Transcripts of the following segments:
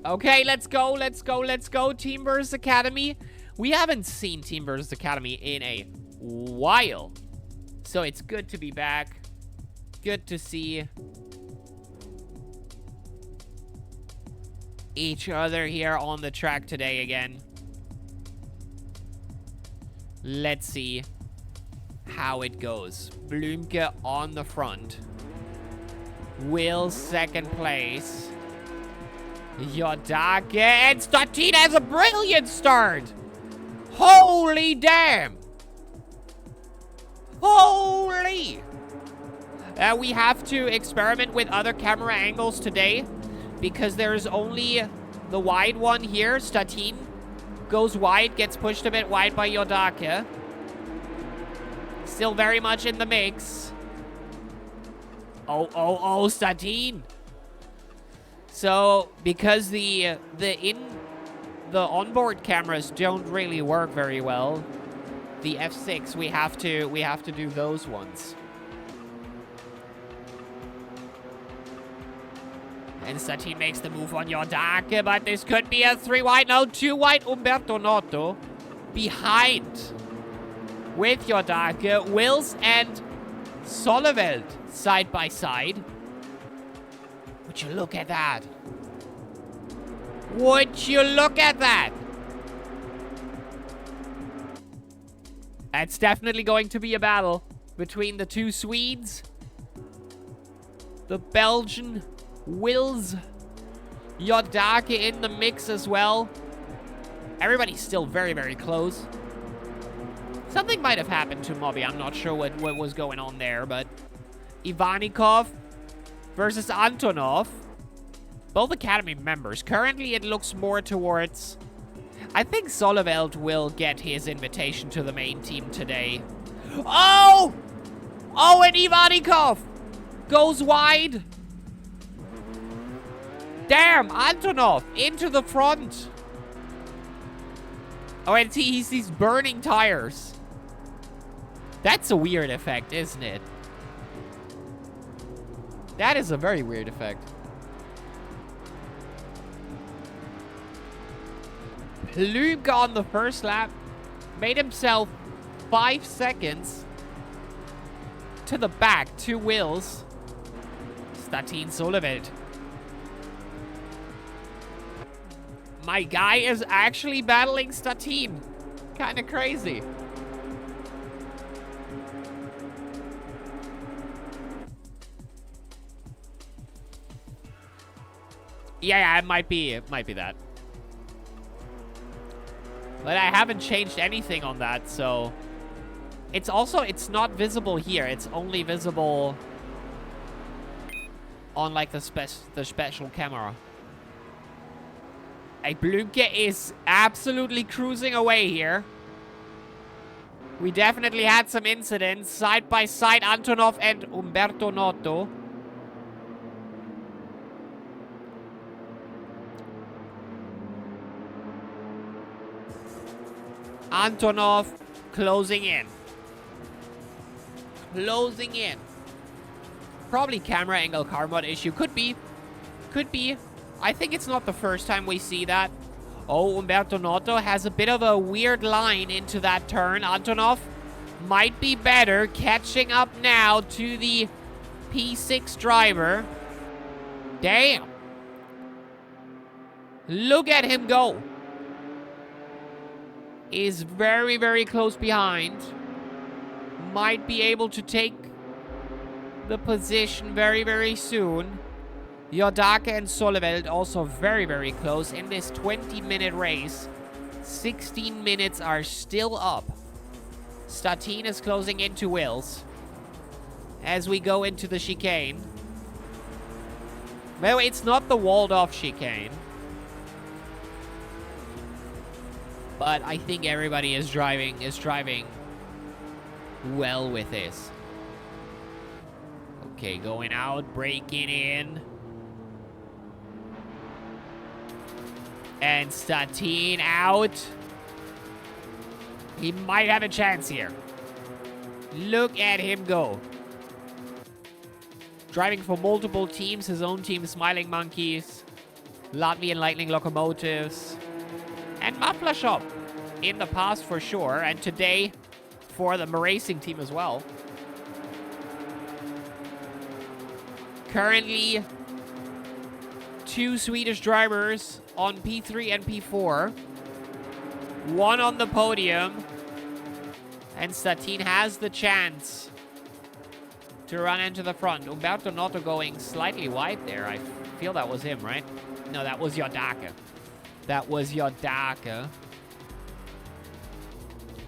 Okay, let's go, let's go, let's go. Team vs. Academy. We haven't seen Team vs. Academy in a while. So it's good to be back. Good to see each other here on the track today again. Let's see how it goes. Blümke on the front. Will second place. Yodake and Statin has a brilliant start. Holy damn. Holy. We have to experiment with other camera angles today because there's only the wide one here. Statin goes wide, gets pushed a bit wide by Yodake. Still very much in the mix. Oh, Statin. So, because the onboard cameras don't really work very well, the F6 we have to do those ones. And Statin makes the move on Yodake, but this could be a 3 wide. No, 2 wide. Umberto Noto behind with Yodake. Wills and Soleveld side by side. Would you look at that? Would you look at that? It's definitely going to be a battle between the two Swedes. The Belgian Wills. Yodake in the mix as well. Everybody's still very, very close. Something might have happened to Moby. I'm not sure what was going on there, but Ivanikov versus Antonov. Both Academy members. Currently, it looks more towards... I think Soleveld will get his invitation to the main team today. Oh! Oh, and Ivanikov goes wide. Damn, Antonov into the front. Oh, and he's burning tires. That's a weird effect, isn't it? That is a very weird effect. Blümke on the first lap made himself 5 seconds to the back, 2 Wills. Statin Soleveld. My guy is actually battling Statin. Kind of crazy. Yeah, it might be that. But I haven't changed anything on that, so... It's not visible here. It's only visible on, like, the special camera. Hey, Blümke is absolutely cruising away here. We definitely had some incidents. Side by side, Antonov and Umberto Noto. Antonov closing in. Closing in. Probably camera angle car mod issue. Could be. Could be. I think it's not the first time we see that. Oh, Umberto Noto has a bit of a weird line into that turn. Antonov might be better. Catching up now to the P6 driver. Damn. Look at him go. Is very, very close behind. Might be able to take the position very, very soon. Yodake and Soleveld also very, very close in this 20-minute race. 16 minutes are still up. Statin is closing into Wills as we go into the chicane. Well, it's not the walled-off chicane. But I think everybody is driving well with this. Okay, going out, braking in. And Statin out. He might have a chance here. Look at him go. Driving for multiple teams. His own team, Smiling Monkeys. Latvian Lightning locomotives, and Muffler Shop in the past for sure, and today for the racing team as well. Currently, 2 Swedish drivers on P3 and P4. 1 on the podium. And Statin has the chance to run into the front. Umberto Noto going slightly wide there. I feel that was him, right? No, that was Yodaka. That was Yodaka.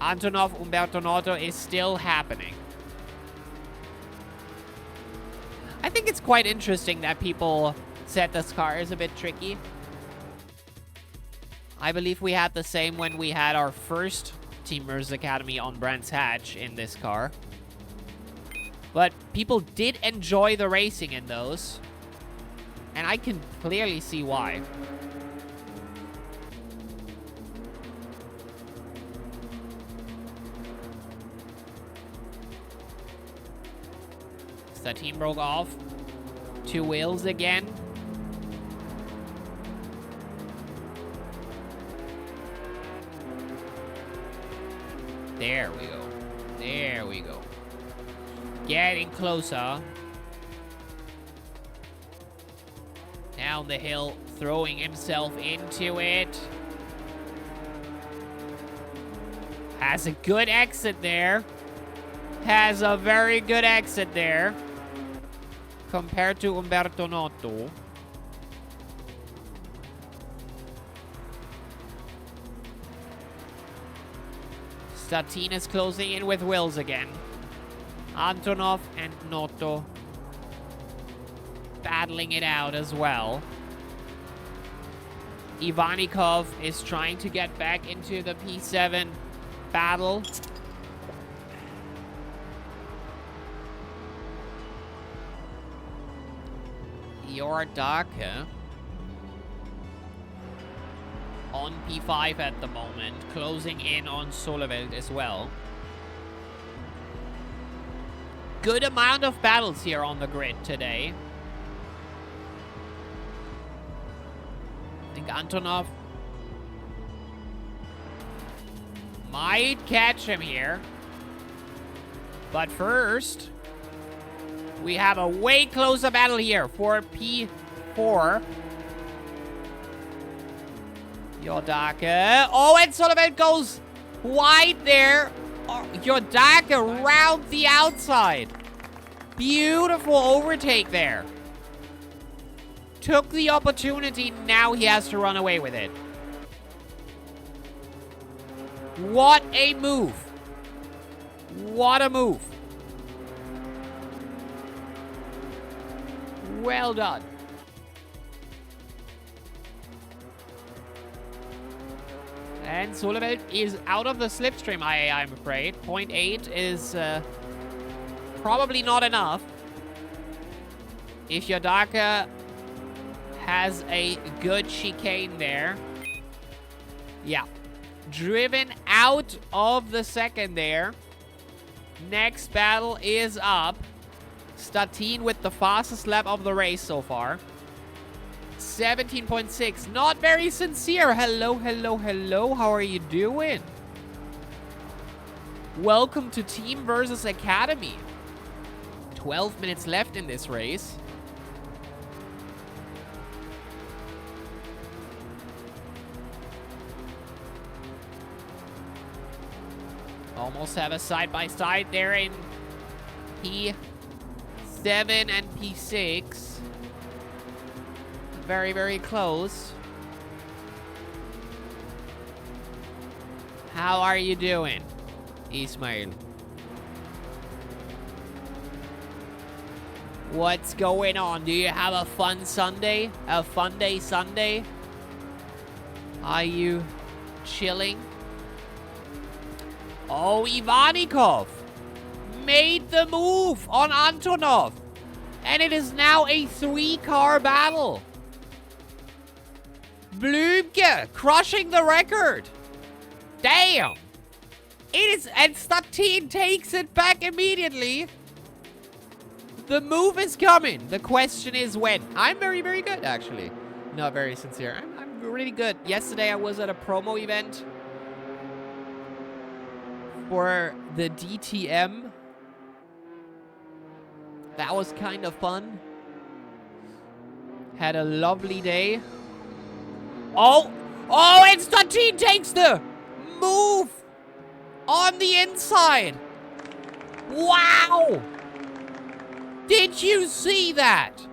Antonov, Umberto Noto is still happening. I think it's quite interesting that people said this car is a bit tricky. I believe we had the same when we had our first Teamers Academy on Brands Hatch in this car. But people did enjoy the racing in those. And I can clearly see why. Statin broke off. 2 wheels again. There we go. There we go. Getting closer. Down the hill, throwing himself into it. Has a good exit there. Has a very good exit there. Compared to Umberto Noto. Statin is closing in with Wills again. Antonov and Noto battling it out as well. Ivanikov is trying to get back into the P7 battle. Yordaka on P5 at the moment, closing in on Soleveld as well. Good amount of battles here on the grid today. I think Antonov might catch him here. But first, we have a way closer battle here for P4. Yordaka. Oh, and Soleveld goes wide there. Oh, Yordaka round the outside. Beautiful overtake there. Took the opportunity. Now he has to run away with it. What a move. What a move. Well done. And Soleveld is out of the slipstream, I'm afraid. 0.8 is probably not enough. If Yodaka has a good chicane there. Yeah. Driven out of the second there. Next battle is up. Statin with the fastest lap of the race so far. 17.6. Not very sincere. Hello, hello, hello. How are you doing? Welcome to Team versus Academy. 12 minutes left in this race. Almost have a side-by-side there in P7 and P6. Very, very close. How are you doing, Ismail? What's going on? Do you have a fun Sunday? A fun day Sunday? Are you chilling? Oh, Ivanikov made the move on Antonov. And it is now a 3-car battle. Blümke crushing the record. Damn. It is, and Statin takes it back immediately. The move is coming. The question is when. I'm very, very good, actually. Not very sincere. I'm really good. Yesterday I was at a promo event for the DTM. That was kind of fun. Had a lovely day. Oh! Oh, Instantine takes the move on the inside. Wow! Did you see that?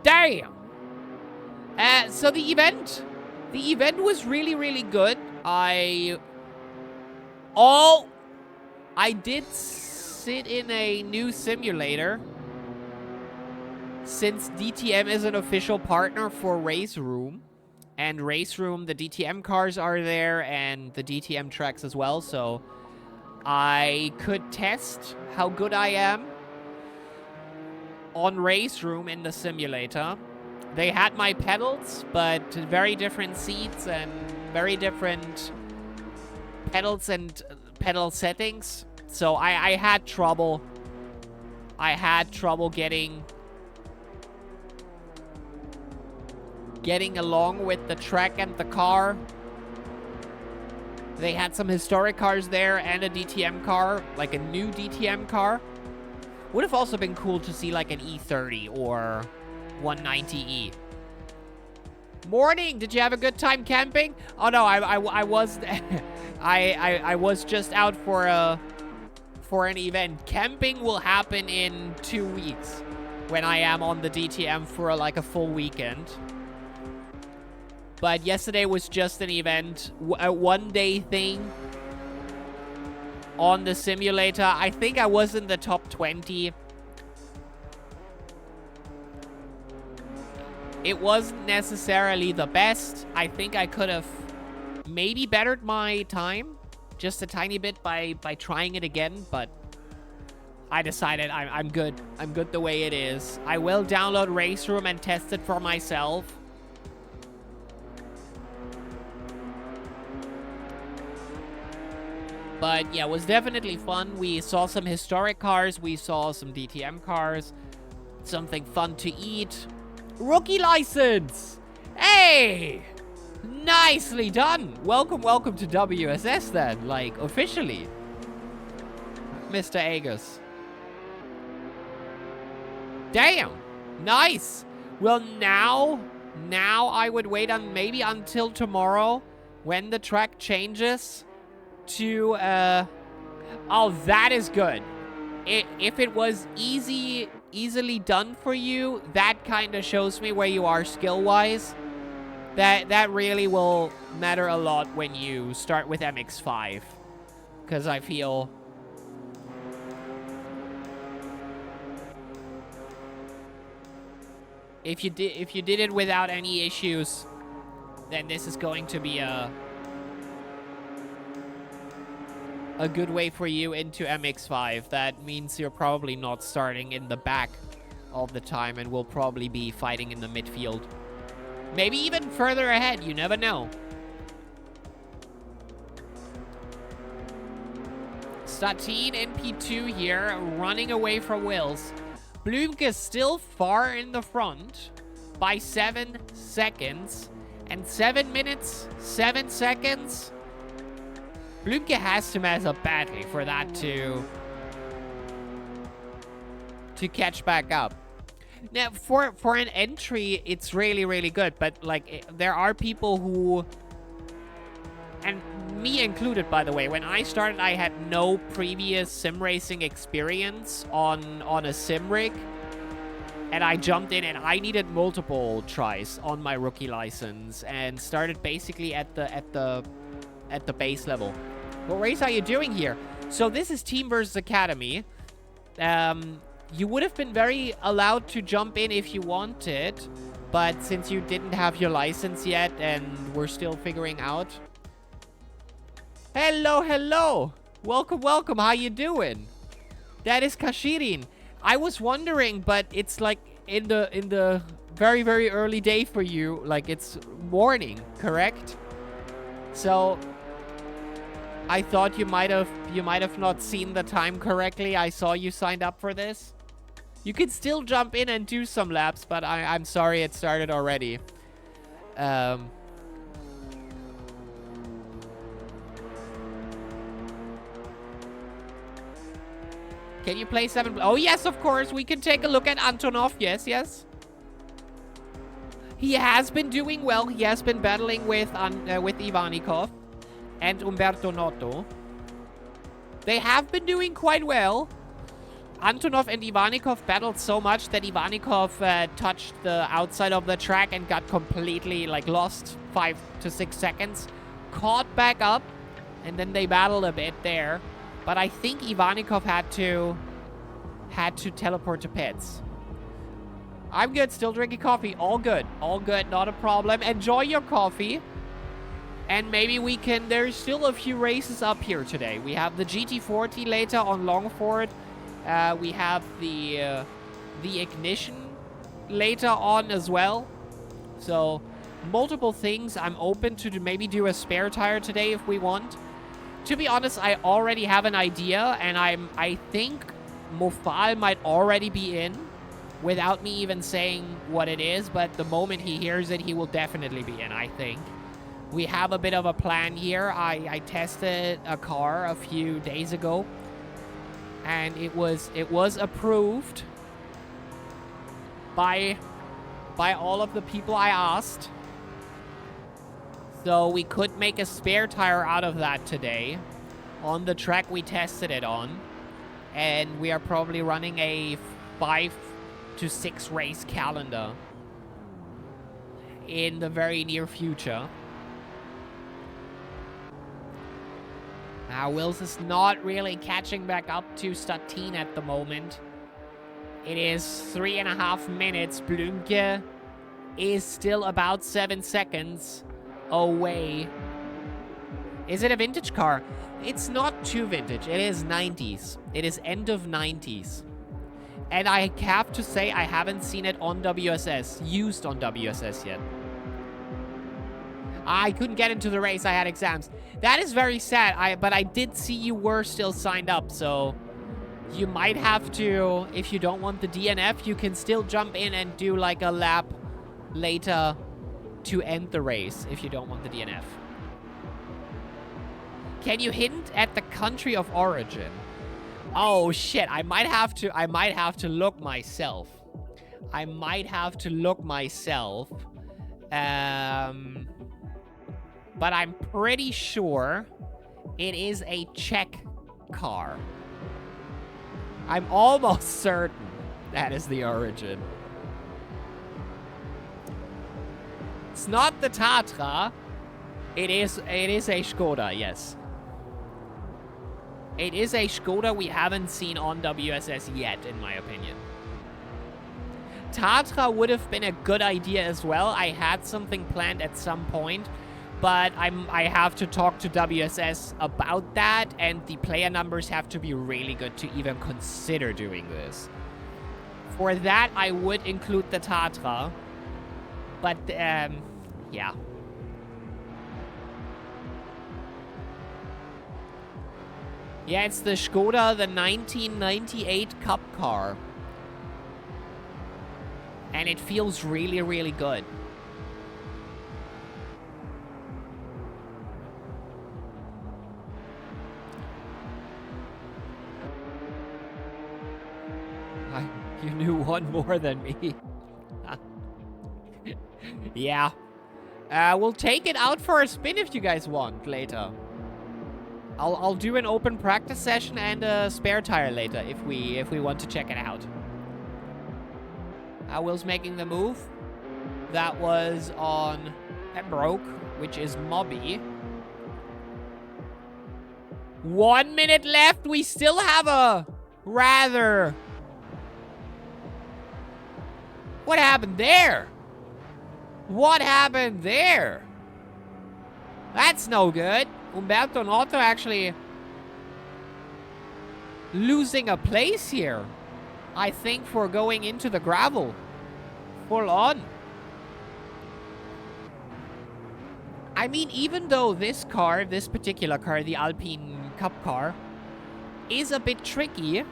Damn. So the event was really, really good. I did sit in a new simulator since DTM is an official partner for Race Room. And Race Room, the DTM cars are there and the DTM tracks as well. So I could test how good I am on Race Room in the simulator. They had my pedals, but very different seats and very different pedals and pedal settings. So I had trouble. I had trouble getting along with the track and the car. They had some historic cars there and a DTM car, like a new DTM car. Would have also been cool to see like an E30 or 190E. Morning, did you have a good time camping? Oh no, I was I was just out for an event. Camping will happen in 2 weeks when I am on the DTM for like a full weekend. But yesterday was just an event, a one-day thing on the simulator. I think I was in the top 20. It wasn't necessarily the best. I think I could have maybe bettered my time just a tiny bit by trying it again, but I decided I'm good. I'm good the way it is. I will download Race Room and test it for myself. But yeah, it was definitely fun. We saw some historic cars. We saw some DTM cars. Something fun to eat. Rookie license! Hey! Nicely done! Welcome to WSS then, like, officially. Mr. Agus. Damn! Nice! Well, now I would wait on maybe until tomorrow when the track changes to, oh, that is good. If it was easily done for you, that kind of shows me where you are skill-wise. That really will matter a lot when you start with MX-5. Because I feel if you did it without any issues, then this is going to be a good way for you into MX-5. That means you're probably not starting in the back all the time and will probably be fighting in the midfield. Maybe even further ahead, you never know. Statine in P2 here, running away from Wills. Blumke still far in the front by 7 seconds. And 7 minutes, 7 seconds. Blumke has to mess up badly for that to catch back up. Now, for an entry, it's really, really good. But, like, there are people who... And me included, by the way. When I started, I had no previous sim racing experience on a sim rig. And I jumped in and I needed multiple tries on my rookie license. And started basically at the base level. What race are you doing here? So this is Team versus Academy. You would have been very allowed to jump in if you wanted. But since you didn't have your license yet and we're still figuring out. Hello, hello. Welcome. How you doing? That is Kashirin. I was wondering, but it's like in the very, very early day for you. Like it's morning, correct? So I thought you might have not seen the time correctly. I saw you signed up for this. You could still jump in and do some laps, but I'm sorry it started already. Can you play 7? Oh, yes, of course. We can take a look at Antonov. Yes, yes. He has been doing well. He has been battling with Ivanikov and Umberto Noto. They have been doing quite well. Antonov and Ivanikov battled so much that Ivanikov touched the outside of the track and got completely, like, lost 5 to 6 seconds. Caught back up, and then they battled a bit there. But I think Ivanikov had to teleport to pits. I'm good, still drinking coffee. All good, not a problem. Enjoy your coffee. And maybe we can... There's still a few races up here today. We have the GT40 later on Longford. We have the Ignition later on as well. So, multiple things. I'm open to maybe do a spare tire today if we want. To be honest, I already have an idea. And I think Mofal might already be in without me even saying what it is. But the moment he hears it, he will definitely be in, I think. We have a bit of a plan here. I tested a car a few days ago, and it was approved by all of the people I asked. So we could make a spare tire out of that today on the track we tested it on, and we are probably running a 5 to 6 race calendar in the very near future. Now, Wills is not really catching back up to Statine at the moment. It is 3.5 minutes. Blümke is still about 7 seconds away. Is it a vintage car? It's not too vintage. It is 90s. It is end of 90s. And I have to say, I haven't seen it on WSS, used on WSS yet. I couldn't get into the race. I had exams. That is very sad. But I did see you were still signed up, so you might have to, if you don't want the DNF, you can still jump in and do like a lap later to end the race if you don't want the DNF. Can you hint at the country of origin? Oh shit, I might have to look myself. But I'm pretty sure it is a Czech car. I'm almost certain that is the origin. It's not the Tatra. It is a Skoda, yes. It is a Skoda we haven't seen on WSS yet, in my opinion. Tatra would have been a good idea as well. I had something planned at some point, but I have to talk to WSS about that, and the player numbers have to be really good to even consider doing this. For that, I would include the Tatra, but, yeah. Yeah, it's the Skoda, the 1998 Cup car. And it feels really, really good. You knew one more than me. Yeah. We'll take it out for a spin if you guys want later. I'll do an open practice session and a spare tire later if we want to check it out. Will's making the move. That was on Pembroke, which is Mobby. 1 minute left. We still have a rather... What happened there? What happened there? That's no good. Umberto Noto actually losing a place here. I think for going into the gravel. Full on. I mean, even though this particular car, the Alpine Cup car, is a bit tricky,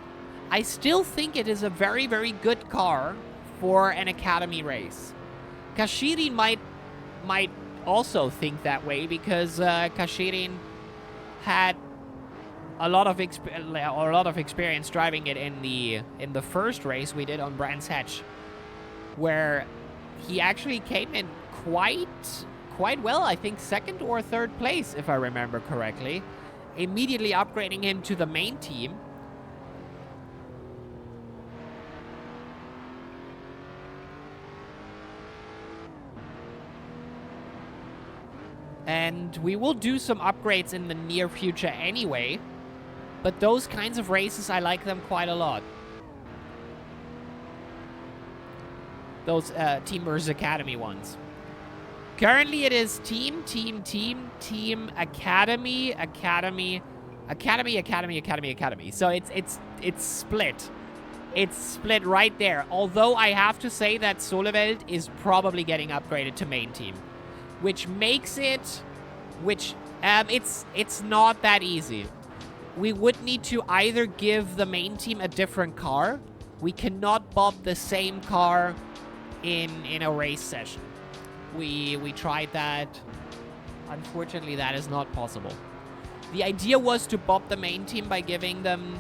I still think it is a very, very good car for an academy race. Kashirin might also think that way because Kashirin had a lot of experience driving it in the first race we did on Brands Hatch, where he actually came in quite well. I think 2nd or 3rd place, if I remember correctly. Immediately upgrading him to the main team. And we will do some upgrades in the near future anyway. But those kinds of races, I like them quite a lot. Those Team vs. Academy ones. Currently it is team, academy. So it's split. It's split right there. Although I have to say that Soleveld is probably getting upgraded to main team. Which makes it... it's not that easy. We would need to either give the main team a different car. We cannot bob the same car in a race session. We tried that. Unfortunately, that is not possible. The idea was to bob the main team by giving them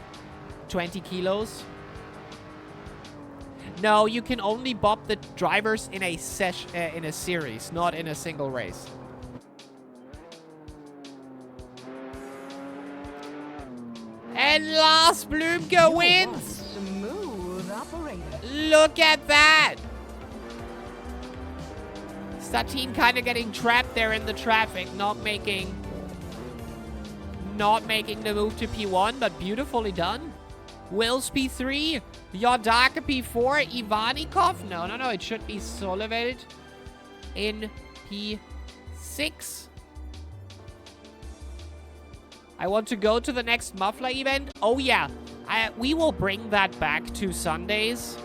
20 kilos. No, you can only bob the drivers in a series, not in a single race. And Lars Blumke wins! Smooth operator. Look at that! Satine kind of getting trapped there in the traffic, not making the move to P1, but beautifully done. Wills P3, Yodaka P4, Ivanikov. No, it should be Soleveld in P6. I want to go to the next Muffler event. Oh yeah, we will bring that back to Sundays.